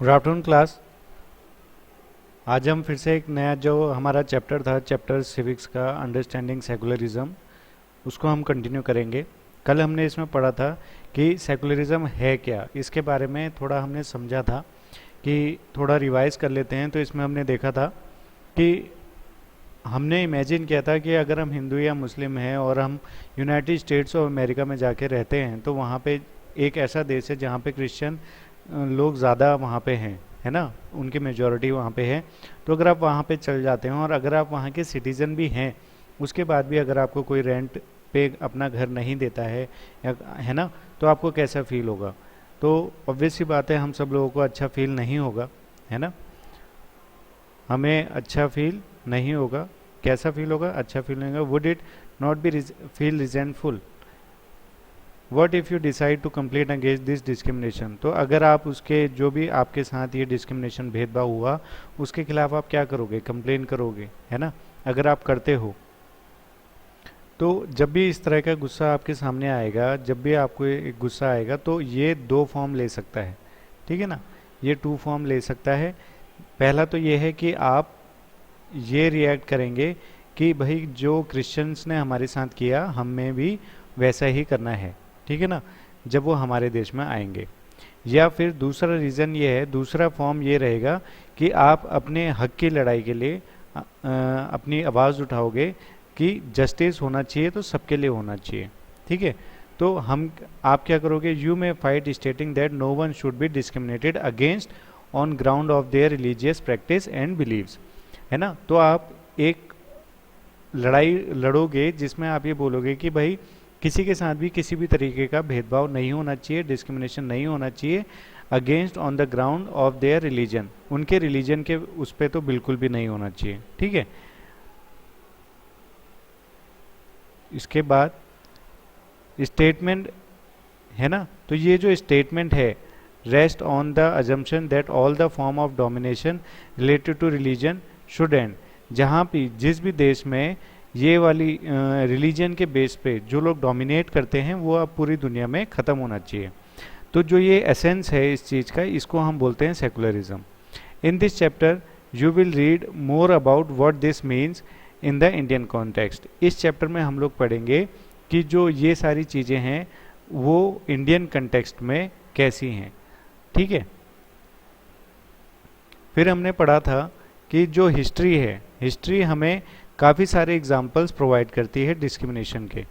Good afternoon class. आज हम फिर से एक नया जो हमारा चैप्टर था, चैप्टर सिविक्स का अंडरस्टैंडिंग सेकुलरिज्म, उसको हम कंटिन्यू करेंगे। कल हमने इसमें पढ़ा था कि सेकुलरिज्म है क्या, इसके बारे में थोड़ा हमने समझा था। कि थोड़ा रिवाइज कर लेते हैं। तो इसमें हमने देखा था कि हमने इमेजिन किया था कि अगर हम हिंदू या मुस्लिम हैं और हम यूनाइटेड स्टेट्स ऑफ अमेरिका में जाके रहते हैं, तो वहाँ पे एक ऐसा देश है जहाँ पे क्रिश्चियन लोग ज़्यादा वहाँ पे हैं, है ना, उनकी मेजॉरिटी वहाँ पे है। तो अगर आप वहाँ पे चल जाते हैं और अगर आप वहाँ के सिटीज़न भी हैं, उसके बाद भी अगर आपको कोई रेंट पे अपना घर नहीं देता है, या है ना, तो आपको कैसा फील होगा। तो ऑब्वियस सी बात है, हम सब लोगों को अच्छा फील नहीं होगा, है ना। हमें अच्छा फील नहीं होगा। कैसा फील होगा? अच्छा फील नहीं होगा। Would it not be feel resentful? What if you decide to complain against this discrimination? तो अगर आप उसके जो भी आपके साथ ये डिस्क्रिमिनेशन भेदभाव हुआ, उसके खिलाफ आप क्या करोगे? कंप्लेन करोगे, है ना। अगर आप करते हो तो जब भी इस तरह का गुस्सा आपके सामने आएगा, जब भी आपको एक गुस्सा आएगा, तो ये दो फॉर्म ले सकता है, ठीक है ना। ये टू फॉर्म ले सकता है। पहला तो ये है कि आप ये रिएक्ट करेंगे कि भाई जो क्रिश्चियंस ने हमारे साथ किया, हमें भी वैसा ही करना है, ठीक है ना, जब वो हमारे देश में आएंगे। या फिर दूसरा रीज़न ये है, दूसरा फॉर्म ये रहेगा कि आप अपने हक की लड़ाई के लिए अपनी आवाज़ उठाओगे कि जस्टिस होना चाहिए, तो सबके लिए होना चाहिए, ठीक है। तो आप क्या करोगे? You may fight stating that no one should be discriminated against on ground of their religious practice and beliefs, है ना। तो आप एक लड़ाई लड़ोगे जिसमें आप ये बोलोगे कि भाई किसी के साथ भी किसी भी तरीके का भेदभाव नहीं होना चाहिए, डिस्क्रिमिनेशन नहीं होना चाहिए, against on the ground of their religion, उनके रिलीजन के उस पर तो बिल्कुल भी नहीं होना चाहिए, ठीक है। इसके बाद स्टेटमेंट, है ना, तो ये जो स्टेटमेंट है, rest on the assumption that all the form of domination related to religion should end. जहाँ भी जिस भी देश में ये वाली रिलीजन के बेस पे जो लोग डोमिनेट करते हैं, वो अब पूरी दुनिया में ख़त्म होना चाहिए। तो जो ये एसेंस है इस चीज़ का, इसको हम बोलते हैं secularism. In this chapter you will read more about what this means in the Indian context. इस चैप्टर में हम लोग पढ़ेंगे कि जो ये सारी चीज़ें हैं वो इंडियन कंटेक्स्ट में कैसी हैं, ठीक है। फिर हमने पढ़ा था कि जो हिस्ट्री है, हिस्ट्री हमें काफ़ी सारे एग्जाम्पल्स प्रोवाइड करती है डिस्क्रिमिनेशन के,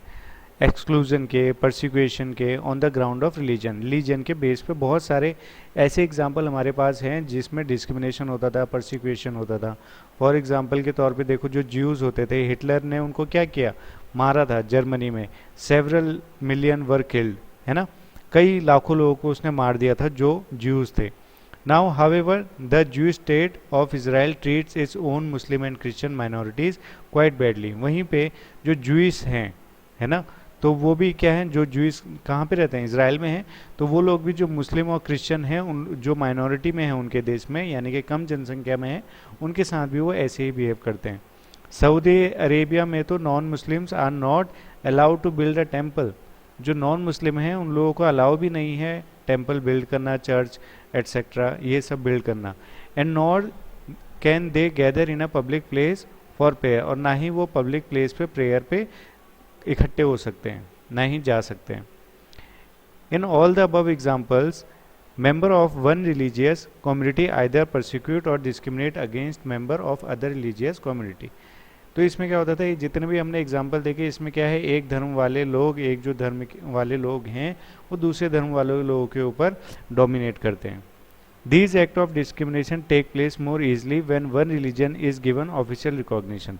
एक्सक्लूजन के, परसिक्यूशन के, on the ground of religion, religion के बेस पे बहुत सारे ऐसे एग्जाम्पल हमारे पास हैं जिसमें डिस्क्रिमिनेशन होता था, परसिक्यूशन होता था। फॉर एग्जाम्पल के तौर पे देखो, जो ज्यूज़ होते थे, हिटलर ने उनको क्या किया? मारा था जर्मनी में। सेवरल मिलियन वर किल्ड, है ना, कई लाखों लोगों को उसने मार दिया था जो ज्यूज़ थे। Now, however, the Jewish state of Israel treats its own Muslim and Christian minorities quite badly. वहीं पे जो ज्यूइस हैं, है ना, तो वो भी क्या है, जो ज्यूइस कहाँ पे रहते हैं? इसराइल में हैं। तो वो लोग भी जो मुस्लिम और क्रिश्चियन हैं, उन जो माइनॉरिटी में हैं उनके देश में, यानी कि कम जनसंख्या में हैं, उनके साथ भी वो ऐसे ही बिहेव करते हैं। सऊदी अरेबिया में तो non Muslims are not allowed to build a temple. जो नॉन मुस्लिम हैं उन लोगों को अलाउ भी नहीं है टेम्पल बिल्ड करना, चर्च एट्सेट्रा ये सब बिल्ड करना। And nor can they gather in a public place for prayer, और ना ही वो पब्लिक प्लेस पे प्रेयर पे इकट्ठे हो सकते हैं, ना ही जा सकते हैं। In all the above examples, member of one religious community either persecute or discriminate against member of other religious community। तो इसमें क्या होता था, ये जितने भी हमने एग्जाम्पल देखे, इसमें क्या है, एक धर्म वाले लोग, एक जो धर्म वाले लोग हैं, वो दूसरे धर्म वाले लोगों के ऊपर डोमिनेट करते हैं। These act of discrimination take place more easily when one religion is given official recognition।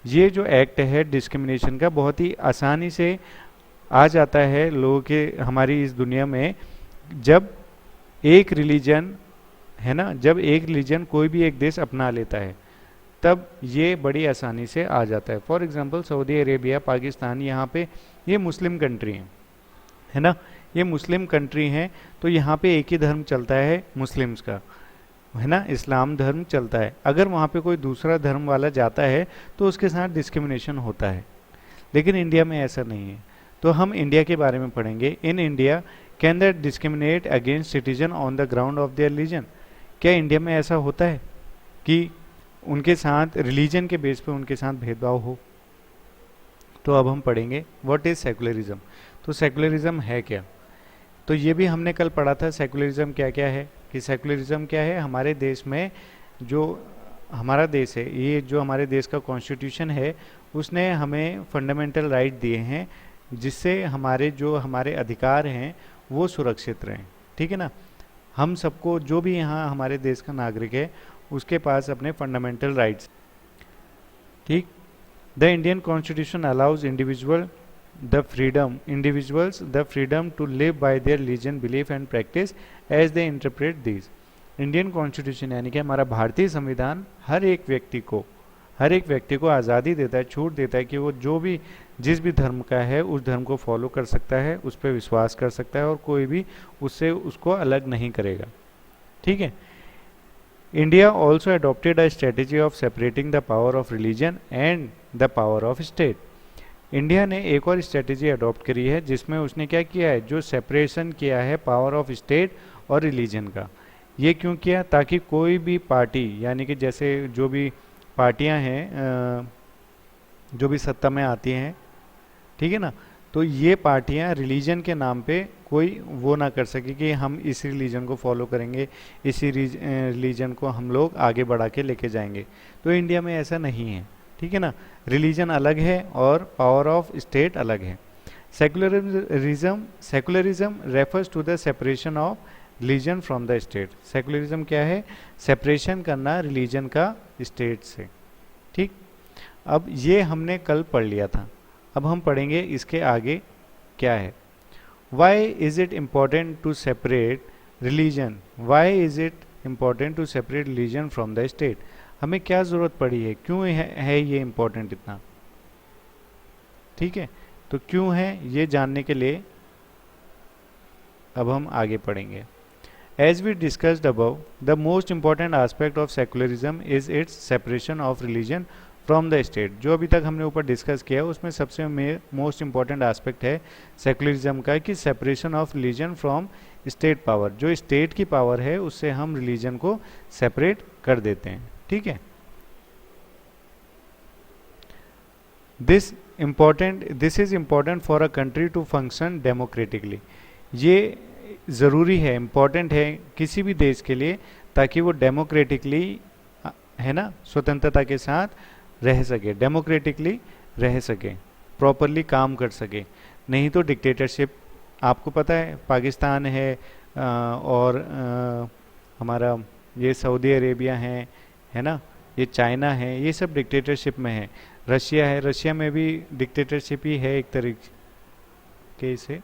ये जो एक्ट है डिस्क्रिमिनेशन का, बहुत ही आसानी से आ जाता है लोगों के हमारी इस दुनिया में, जब एक रिलीजन, है ना, जब एक रिलीजन कोई भी एक देश अपना लेता है, तब ये बड़ी आसानी से आ जाता है। For example Saudi Arabia, Pakistan, यहाँ पे ये मुस्लिम कंट्री हैं, है ना, ये मुस्लिम कंट्री हैं। तो यहाँ पे एक ही धर्म चलता है मुस्लिम्स का, है ना, इस्लाम धर्म चलता है। अगर वहाँ पे कोई दूसरा धर्म वाला जाता है तो उसके साथ डिस्क्रिमिनेशन होता है, लेकिन इंडिया में ऐसा नहीं है। तो हम इंडिया के बारे में पढ़ेंगे। In India can that discriminate against citizen on the ground of their religion. क्या इंडिया में ऐसा होता है कि उनके साथ रिलीजन के बेस पे उनके साथ भेदभाव हो? तो अब हम पढ़ेंगे व्हाट इज सेकुलरिज्म। तो सेकुलरिज्म है क्या? तो ये भी हमने कल पढ़ा था सेकुलरिज्म क्या क्या है, कि सेकुलरिज्म क्या है, हमारे देश में जो हमारा देश है, ये जो हमारे देश का कॉन्स्टिट्यूशन है उसने हमें फंडामेंटल राइट दिए हैं जिससे हमारे अधिकार हैं वो सुरक्षित रहें। ठीक है ना, हम सबको जो भी यहाँ हमारे देश का नागरिक है उसके पास अपने फंडामेंटल राइट्स। ठीक, the Indian constitution allows individuals the freedom to live by their religion, belief and practice as they interpret these। Indian constitution यानी कि हमारा भारतीय संविधान हर एक व्यक्ति को आज़ादी देता है, छूट देता है कि वो जिस भी धर्म का है उस धर्म को फॉलो कर सकता है, उस पर विश्वास कर सकता है और कोई भी उसको अलग नहीं करेगा। ठीक है, India also adopted a strategy of separating the power of religion and the power of state. India ने एक और स्ट्रेटेजी अडॉप्ट करी है जिसमें उसने क्या किया है, जो सेपरेशन किया है पावर ऑफ स्टेट और रिलीजन का। ये क्यों किया? ताकि कोई भी पार्टी, यानी कि जैसे जो भी पार्टियां हैं जो भी सत्ता में आती हैं, ठीक है ना, तो ये पार्टियां रिलीजन के नाम पे कोई वो ना कर सके कि हम इस रिलीजन को फॉलो करेंगे, इसी रिलीजन को हम लोग आगे बढ़ा के लेके जाएंगे। तो इंडिया में ऐसा नहीं है। ठीक है ना, रिलीजन अलग है और पावर ऑफ स्टेट अलग है। Secularism refers to the separation of religion from the state. Secularism क्या है? सेपरेशन करना रिलीजन का स्टेट से। ठीक, अब ये हमने कल पढ़ लिया था, अब हम पढ़ेंगे इसके आगे क्या है। Why is it important to separate religion? Why is it important to separate religion from the state? हमें क्या ज़रूरत पड़ी है, क्यों है ये इम्पोर्टेंट इतना? ठीक है, तो क्यों है ये जानने के लिए अब हम आगे पढ़ेंगे। As we discussed above, the most important aspect of secularism is its separation of religion from the state. जो अभी तक हमने ऊपर डिस्कस किया उसमें सबसे मोस्ट इम्पॉर्टेंट आस्पेक्ट है सेकुलरिज्म का कि separation of religion from state power. जो स्टेट की पावर है उससे हम रिलीजन को सेपरेट कर देते हैं। ठीक है, this is important for a country to function democratically. ये ज़रूरी है, इम्पॉर्टेंट है किसी भी देश के लिए ताकि वो डेमोक्रेटिकली, है ना, स्वतंत्रता के साथ रह सके, डेमोक्रेटिकली रह सके, प्रॉपरली काम कर सके। नहीं तो डिक्टेटरशिप, आपको पता है पाकिस्तान है और हमारा ये सऊदी अरेबिया है ना, ये चाइना है, ये सब डिक्टेटरशिप में है। रशिया है, रशिया में भी डिक्टेटरशिप ही है एक तरीके से।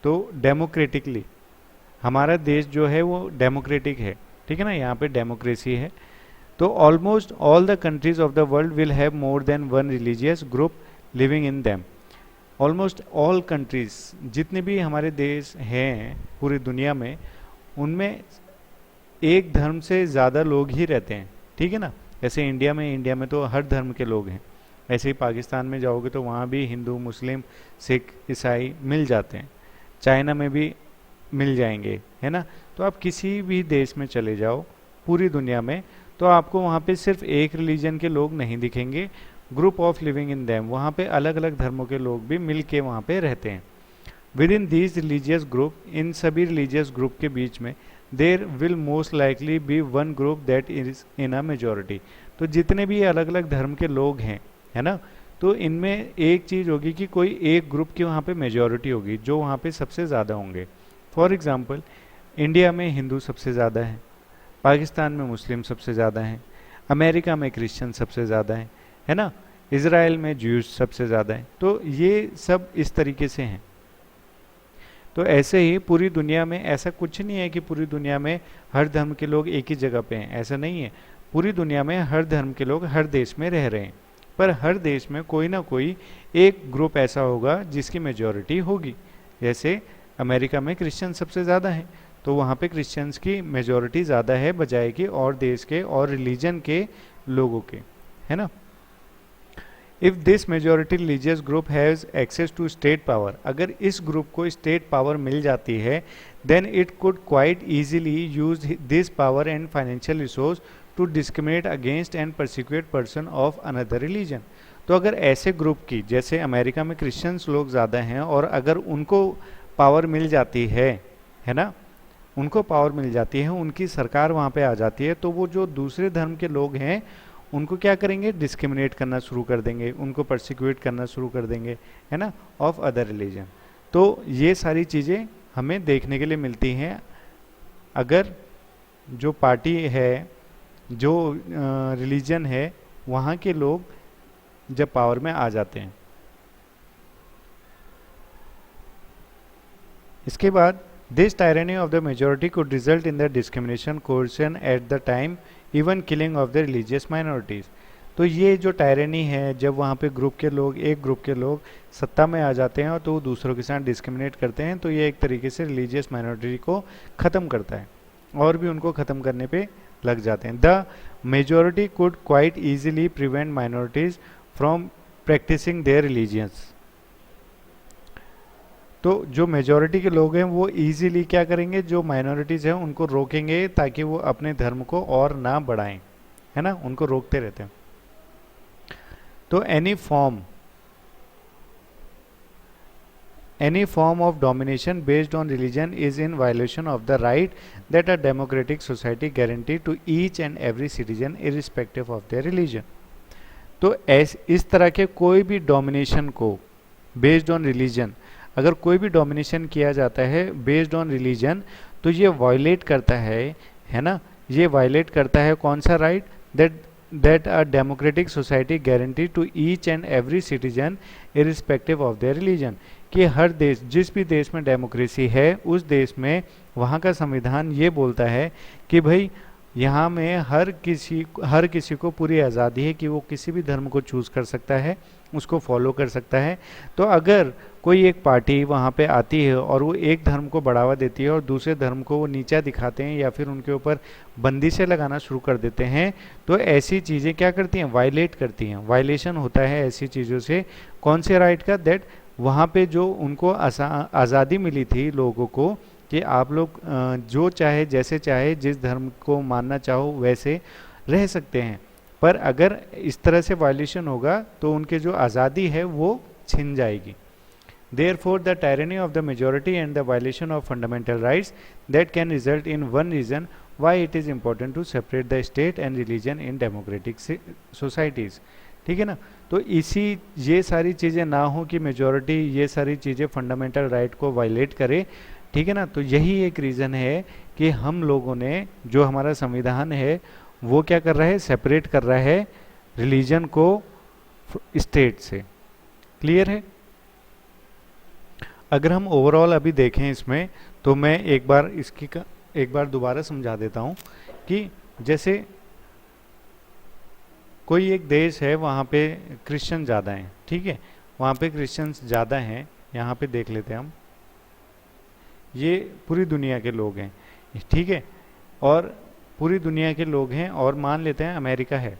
तो डेमोक्रेटिकली हमारा देश जो है वो डेमोक्रेटिक है। ठीक है ना, यहाँ पे डेमोक्रेसी है। तो almost all the countries of the world will have more than one religious group living in them. Almost all countries, जितने भी हमारे देश हैं पूरी दुनिया में, उनमें एक धर्म से ज़्यादा लोग ही रहते हैं। ठीक है ना, जैसे इंडिया में तो हर धर्म के लोग हैं। ऐसे ही पाकिस्तान में जाओगे तो वहाँ भी हिंदू, मुस्लिम, सिख, ईसाई मिल जाते हैं। चाइना में भी मिल जाएंगे, है ना। तो आप किसी भी देश में चले जाओ पूरी दुनिया में, तो आपको वहाँ पे सिर्फ एक रिलीजन के लोग नहीं दिखेंगे, group of living in them. वहाँ पे अलग अलग धर्मों के लोग भी मिल के वहाँ पे रहते हैं। Within these religious group, इन सभी रिलीजियस ग्रुप के बीच में there will most likely be one group that is in a majority. तो जितने भी अलग अलग धर्म के लोग हैं, है ना, तो इनमें एक चीज़ होगी कि कोई एक ग्रुप की वहाँ पे मेजोरिटी होगी, जो वहाँ पे सबसे ज़्यादा होंगे। फॉर एग्जांपल, इंडिया में हिंदू सबसे ज़्यादा हैं, पाकिस्तान में मुस्लिम सबसे ज़्यादा हैं, अमेरिका में क्रिश्चियन सबसे ज़्यादा हैं, है ना, इज़राइल में ज्यूस सबसे ज़्यादा हैं। तो ये सब इस तरीके से हैं। तो ऐसे ही पूरी दुनिया में ऐसा कुछ नहीं है कि पूरी दुनिया में हर धर्म के लोग एक ही जगह पे हैं, ऐसा नहीं है। पूरी दुनिया में हर धर्म के लोग हर देश में रह रहे हैं, पर हर देश में कोई ना कोई एक ग्रुप ऐसा होगा जिसकी मेजॉरिटी होगी। जैसे अमेरिका में क्रिश्चियन सबसे ज़्यादा हैं, तो वहाँ पे क्रिश्चियंस की मेजॉरिटी ज़्यादा है बजाय कि और देश के और रिलीजन के लोगों के, है ना। If this majority religious group has access to state power, अगर इस ग्रुप को स्टेट पावर मिल जाती है, then it could quite easily use this power and financial resource to discriminate against and persecute person of another religion. तो अगर ऐसे group की, जैसे अमेरिका में क्रिश्चियंस लोग ज़्यादा हैं, और अगर उनको पावर मिल जाती है ना, उनको पावर मिल जाती है, उनकी सरकार वहाँ पे आ जाती है, तो वो जो दूसरे धर्म के लोग हैं उनको क्या करेंगे, डिस्क्रिमिनेट करना शुरू कर देंगे, उनको परसिक्यूट करना शुरू कर देंगे, है ना, ऑफ अदर रिलीजन। तो ये सारी चीज़ें हमें देखने के लिए मिलती हैं अगर जो पार्टी है, जो रिलीजन है, वहाँ के लोग जब पावर में आ जाते हैं। इसके बाद this tyranny of the majority could result in the discrimination, coercion at the time, even killing of the religious minorities. तो ये जो टायरनी है, जब वहाँ पे ग्रुप के लोग, एक ग्रुप के लोग सत्ता में आ जाते हैं तो दूसरों के साथ डिस्क्रिमिनेट करते हैं, तो ये एक तरीके से रिलीजियस माइनॉरिटी को ख़त्म करता है, और भी उनको ख़त्म करने पे लग जाते हैं। The majority could quite easily prevent minorities from practicing their religions. तो जो मेजॉरिटी के लोग हैं वो इजीली क्या करेंगे, जो माइनॉरिटीज़ हैं उनको रोकेंगे ताकि वो अपने धर्म को और ना बढ़ाएं, है ना, उनको रोकते रहते हैं। तो any form of domination based on religion is in violation of the right that a democratic society guarantee to each and every citizen irrespective of their religion. तो इस तरह के कोई भी डोमिनेशन को बेस्ड ऑन रिलीजन, अगर कोई भी डोमिनेशन किया जाता है बेस्ड ऑन रिलीजन, तो ये वायलेट करता है ना, ये वायलेट करता है कौन सा right, that a democratic society guarantee to each and every citizen irrespective of their religion, कि हर देश, जिस भी देश में डेमोक्रेसी है उस देश में वहाँ का संविधान ये बोलता है कि भाई यहाँ में हर किसी को पूरी आज़ादी है कि वो किसी भी धर्म को चूज़ कर सकता है, उसको फॉलो कर सकता है। तो अगर कोई एक पार्टी वहाँ पे आती है और वो एक धर्म को बढ़ावा देती है और दूसरे धर्म को वो नीचा दिखाते हैं या फिर उनके ऊपर बंदिशें लगाना शुरू कर देते हैं, तो ऐसी चीज़ें क्या करती हैं, वायलेट करती हैं। वायलेशन होता है ऐसी चीज़ों से, कौन से राइट का, दैट वहाँ पे जो उनको आज़ादी मिली थी लोगों को कि आप लोग जो चाहे, जैसे चाहे, जिस धर्म को मानना चाहो वैसे रह सकते हैं, पर अगर इस तरह से वायलेशन होगा तो उनके जो आज़ादी है वो छिन जाएगी। Therefore, the tyranny of the majority and the violation of fundamental rights that can result in one reason why it is important to separate the state and religion in democratic societies। ठीक है ना, तो ये सारी चीज़ें ना हो कि मेजॉरिटी ये सारी चीज़ें फंडामेंटल राइट को वायलेट करे, ठीक है ना, तो यही एक रीज़न है कि हम लोगों ने, जो हमारा संविधान है वो क्या कर रहा है, सेपरेट कर रहा है रिलीजन को स्टेट से। क्लियर है। अगर हम ओवरऑल अभी देखें इसमें, तो मैं एक बार दोबारा समझा देता हूँ कि जैसे कोई एक देश है, वहाँ पे क्रिश्चियन ज़्यादा हैं, ठीक है, वहाँ पे क्रिश्चियंस ज़्यादा हैं, यहाँ पे देख लेते हैं हम, ये पूरी दुनिया के लोग हैं, ठीक है, और पूरी दुनिया के लोग हैं, और मान लेते हैं अमेरिका है,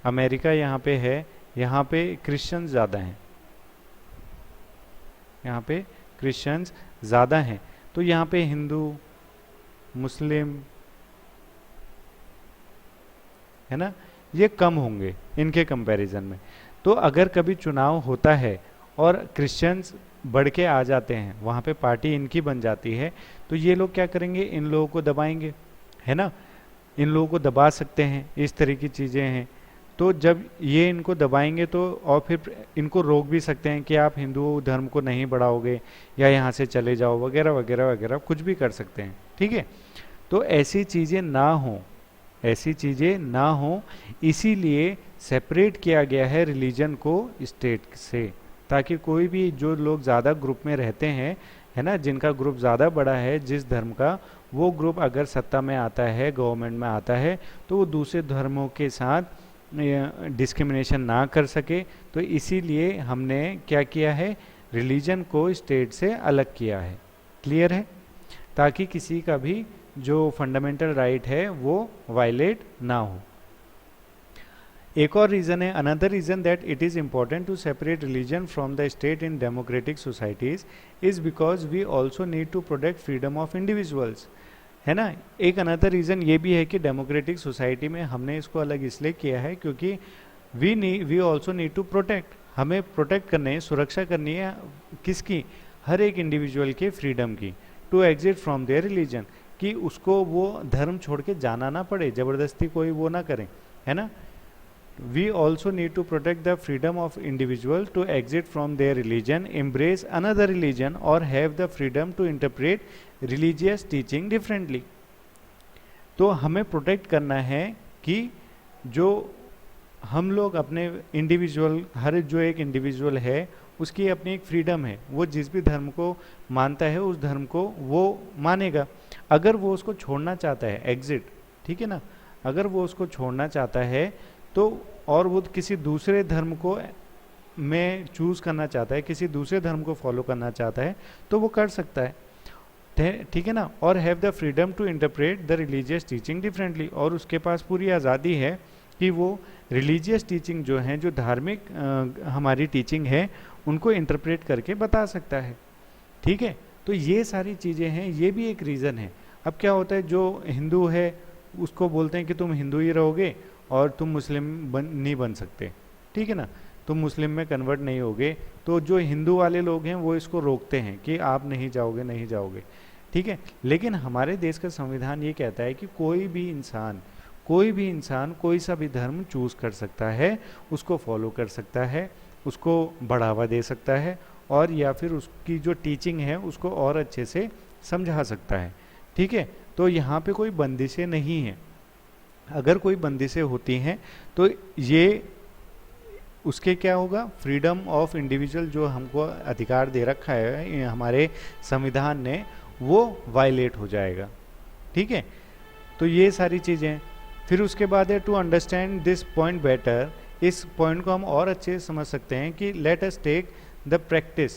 अमेरिका यहाँ पे है, यहाँ पे क्रिश्चियंस ज़्यादा हैं, यहाँ पे क्रिश्चियंस ज़्यादा हैं, तो यहाँ पे हिंदू, मुस्लिम, है ना, ये कम होंगे इनके कंपैरिजन में। तो अगर कभी चुनाव होता है और क्रिश्चियंस बढ़ के आ जाते हैं, वहाँ पे पार्टी इनकी बन जाती है, तो ये लोग क्या करेंगे, इन लोगों को दबाएंगे, है ना, इन लोगों को दबा सकते हैं, इस तरह की चीज़ें हैं। तो जब ये इनको दबाएंगे तो, और फिर इनको रोक भी सकते हैं कि आप हिंदू धर्म को नहीं बढ़ाओगे या यहाँ से चले जाओ वगैरह वगैरह वगैरह, कुछ भी कर सकते हैं, ठीक है। तो ऐसी चीज़ें ना हो, ऐसी चीज़ें ना हो, इसीलिए सेपरेट किया गया है रिलीजन को स्टेट से, ताकि कोई भी जो लोग ज़्यादा ग्रुप में रहते हैं, है ना, जिनका ग्रुप ज़्यादा बड़ा है जिस धर्म का, वो ग्रुप अगर सत्ता में आता है, गवर्नमेंट में आता है, तो वो दूसरे धर्मों के साथ डिस्क्रिमिनेशन ना कर सके। तो इसीलिए हमने क्या किया है, रिलीजन को स्टेट से अलग किया है। क्लियर है, ताकि किसी का भी जो फंडामेंटल राइट है वो वायलेट ना हो। एक और रीज़न है, another reason that it is important to separate religion from the state in democratic societies is because we also need to protect freedom of individuals, है ना। एक अनदर रीज़न ये भी है कि डेमोक्रेटिक सोसाइटी में हमने इसको अलग इसलिए किया है क्योंकि we also need to protect, हमें प्रोटेक्ट करने है, सुरक्षा करनी है किसकी, हर एक इंडिविजुअल के फ्रीडम की, to exit from their religion, कि उसको वो धर्म छोड़ के जाना ना पड़े, ज़बरदस्ती कोई वो ना करें, है ना। We also need to protect the freedom of individual to exit from their religion, embrace another religion और have the freedom to interpret religious teaching differently. तो हमें प्रोटेक्ट करना है कि जो हम लोग अपने इंडिविजुअल, हर जो एक इंडिविजुअल है उसकी अपनी एक फ्रीडम है, वो जिस भी धर्म को मानता है उस धर्म को वो मानेगा। अगर वो उसको छोड़ना चाहता है, एग्जिट, ठीक है ना, अगर वो उसको छोड़ना चाहता है तो, और वो किसी दूसरे धर्म को में चूज़ करना चाहता है, किसी दूसरे धर्म को फॉलो करना चाहता है तो वो कर सकता है, ठीक है ना। और have the freedom to interpret the religious teaching differently, और उसके पास पूरी आज़ादी है कि वो रिलीजियस टीचिंग जो है, जो धार्मिक हमारी टीचिंग है, उनको इंटरप्रेट करके बता सकता है, ठीक है। तो ये सारी चीज़ें हैं, ये भी एक रीज़न है। अब क्या होता है, जो हिंदू है उसको बोलते हैं कि तुम हिंदू ही रहोगे और तुम मुस्लिम नहीं बन सकते, ठीक है ना, तुम मुस्लिम में कन्वर्ट नहीं होगे, तो जो हिंदू वाले लोग हैं वो इसको रोकते हैं कि आप नहीं जाओगे, नहीं जाओगे, ठीक है। लेकिन हमारे देश का संविधान ये कहता है कि कोई भी इंसान कोई सा भी धर्म चूज़ कर सकता है, उसको फॉलो कर सकता है, उसको बढ़ावा दे सकता है, और या फिर उसकी जो टीचिंग है उसको और अच्छे से समझा सकता है, ठीक है। तो यहाँ पे कोई बंदिशें नहीं हैं। अगर कोई बंदिशें होती हैं तो ये उसके क्या होगा, फ्रीडम ऑफ इंडिविजुअल जो हमको अधिकार दे रखा है हमारे संविधान ने, वो वायलेट हो जाएगा, ठीक है। तो ये सारी चीज़ें, फिर उसके बाद है to understand this point better, इस पॉइंट को हम और अच्छे से समझ सकते हैं कि let us take the practice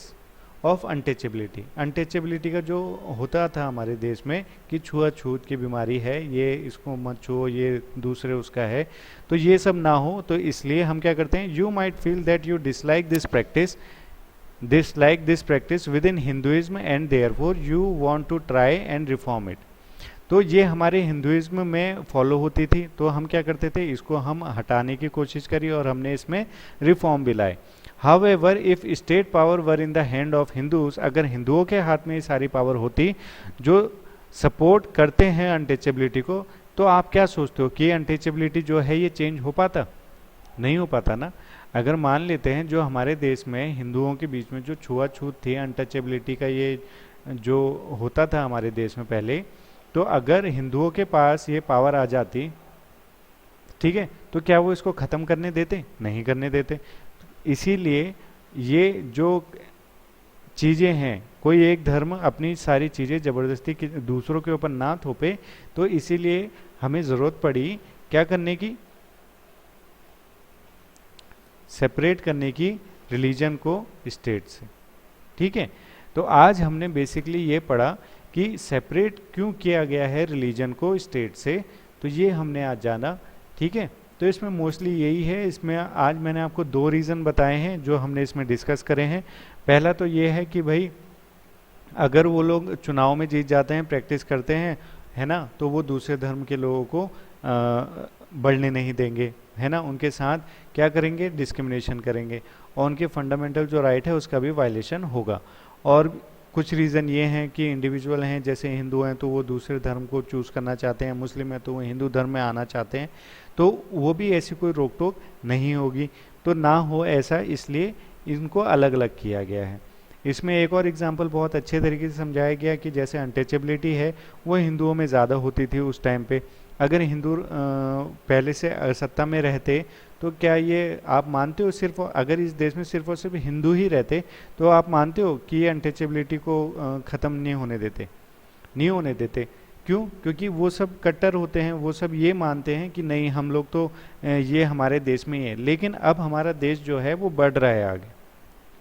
of untouchability. Untouchability का जो होता था हमारे देश में कि छुआछूत की बीमारी है, ये इसको मत छुओ, ये दूसरे उसका है, तो ये सब ना हो, तो इसलिए हम क्या करते हैं, you might feel that you dislike this practice within Hinduism and therefore you want to try and reform it. तो ये हमारे हिंदुइज्म में फॉलो होती थी, तो हम क्या करते थे, इसको हम हटाने की कोशिश करी और हमने इसमें रिफॉर्म भी लाए। However if state power were in the hand of Hindus, अगर हिंदुओं के हाथ में ये सारी पावर होती जो सपोर्ट करते हैं अनटचेबिलिटी को, तो आप क्या सोचते हो कि अनटचेबिलिटी जो है ये चेंज हो पाता? नहीं हो पाता ना। अगर मान लेते हैं जो हमारे देश में हिंदुओं के बीच में जो छुआछूत थी, अनटचेबिलिटी का ये जो होता था हमारे देश में पहले, तो अगर हिंदुओं के पास ये पावर आ जाती, ठीक है, तो क्या वो इसको ख़त्म करने देते? नहीं करने देते। इसीलिए ये जो चीज़ें हैं, कोई एक धर्म अपनी सारी चीज़ें ज़बरदस्ती दूसरों के ऊपर ना थोपे, तो इसीलिए हमें ज़रूरत पड़ी क्या करने की, सेपरेट करने की रिलीजन को स्टेट से, ठीक है। तो आज हमने बेसिकली ये पढ़ा कि सेपरेट क्यों किया गया है रिलीजन को स्टेट से, तो ये हमने आज जाना, ठीक है। तो इसमें मोस्टली यही है, इसमें आज मैंने आपको 2 रीज़न बताए हैं जो हमने इसमें डिस्कस करे हैं। पहला तो ये है कि भाई अगर वो लोग चुनाव में जीत जाते हैं, प्रैक्टिस करते हैं, है ना, तो वो दूसरे धर्म के लोगों को बढ़ने नहीं देंगे, है ना, उनके साथ क्या करेंगे, डिस्क्रिमिनेशन करेंगे, और उनके फंडामेंटल जो राइट है उसका भी वायलेशन होगा। और कुछ रीज़न ये हैं कि इंडिविजुअल हैं, जैसे हिंदू हैं तो वो दूसरे धर्म को चूज़ करना चाहते हैं, मुस्लिम हैं तो वो हिंदू धर्म में आना चाहते हैं, तो वो भी ऐसी कोई रोक टोक नहीं होगी। तो ना हो ऐसा, इसलिए इनको अलग अलग किया गया है। इसमें एक और एग्जांपल बहुत अच्छे तरीके से समझाया गया कि जैसे अनटचेबिलिटी है वो हिंदुओं में ज़्यादा होती थी उस टाइम पे। अगर हिंदू पहले से सत्ता में रहते तो क्या ये आप मानते हो, सिर्फ अगर इस देश में सिर्फ और सिर्फ हिंदू ही रहते तो आप मानते हो कि ये अनटचेबिलिटी को ख़त्म नहीं होने देते? नहीं होने देते। क्यों? क्योंकि वो सब कट्टर होते हैं, वो सब ये मानते हैं कि नहीं हम लोग तो ये हमारे देश में ही है। लेकिन अब हमारा देश जो है वो बढ़ रहा है आगे,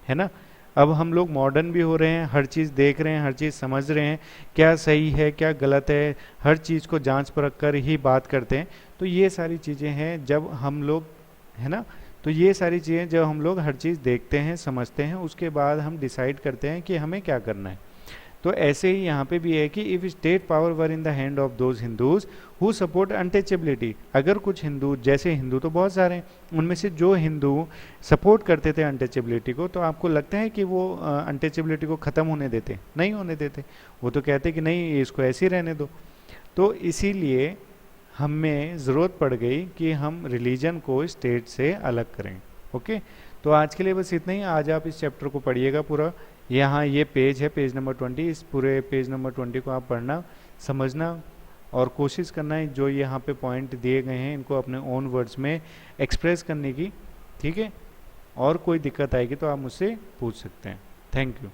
है ना। अब हम लोग मॉडर्न भी हो रहे हैं, हर चीज़ देख रहे हैं, हर चीज़ समझ रहे हैं, क्या सही है क्या गलत है, हर चीज़ को जांच परख कर ही बात करते हैं। तो ये सारी चीज़ें हैं जब हम लोग है ना। तो ये सारी चीज़ें जब हम लोग हर चीज़ देखते हैं, समझते हैं, उसके बाद हम डिसाइड करते हैं कि हमें क्या करना है। तो ऐसे ही यहाँ पे भी है कि if state power were in the hand of those Hindus who support untouchability, अगर कुछ हिंदू, जैसे हिंदू तो बहुत सारे हैं, उनमें से जो हिंदू सपोर्ट करते थे अनटचेबिलिटी को, तो आपको लगता है कि वो अनटचेबिलिटी को ख़त्म होने देते? नहीं होने देते। वो तो कहते कि नहीं, इसको ऐसे ही रहने दो। तो इसीलिए हमें ज़रूरत पड़ गई कि हम रिलीजन को स्टेट से अलग करें। ओके, तो आज के लिए बस इतना ही। आज आप इस चैप्टर को पढ़िएगा पूरा। यहाँ ये पेज है, पेज नंबर 20। इस पूरे पेज नंबर 20 को आप पढ़ना, समझना और कोशिश करना है जो यहाँ पे पॉइंट दिए गए हैं इनको अपने ओन वर्ड्स में एक्सप्रेस करने की। ठीक है, और कोई दिक्कत आएगी तो आप मुझसे पूछ सकते हैं। Thank you.